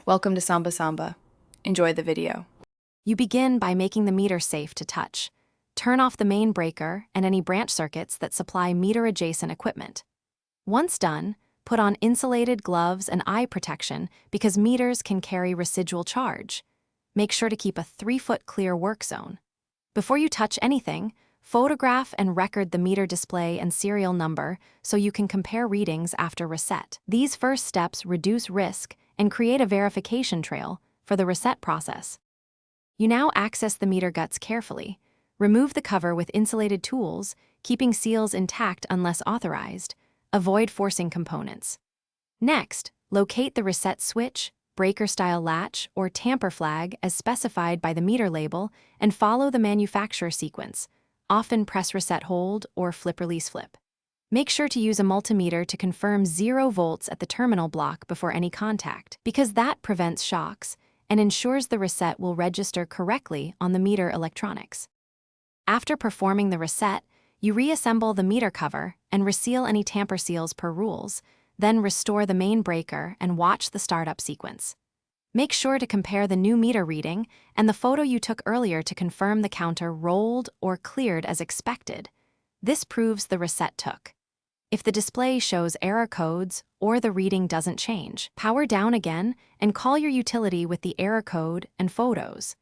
Welcome to Samba Samba. Enjoy the video. You begin by making the meter safe to touch. Turn off the main breaker and any branch circuits that supply meter-adjacent equipment. Once done, put on insulated gloves and eye protection because meters can carry residual charge. Make sure to keep a 3-foot clear work zone. Before you touch anything, photograph and record the meter display and serial number so you can compare readings after reset. These first steps reduce risk and create a verification trail for the reset process. You now access the meter guts carefully. Remove the cover with insulated tools, keeping seals intact unless authorized. Avoid forcing components. Next, locate the reset switch, breaker-style latch, or tamper flag as specified by the meter label and follow the manufacturer sequence, often press reset hold or flip release flip. Make sure to use a multimeter to confirm 0 volts at the terminal block before any contact, because that prevents shocks and ensures the reset will register correctly on the meter electronics. After performing the reset, you reassemble the meter cover and reseal any tamper seals per rules, then restore the main breaker and watch the startup sequence. Make sure to compare the new meter reading and the photo you took earlier to confirm the counter rolled or cleared as expected. This proves the reset took. If the display shows error codes or the reading doesn't change, power down again and call your utility with the error code and photos.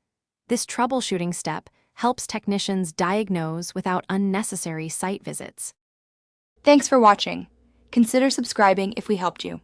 This troubleshooting step helps technicians diagnose without unnecessary site visits. Thanks for watching. Consider subscribing if we helped you.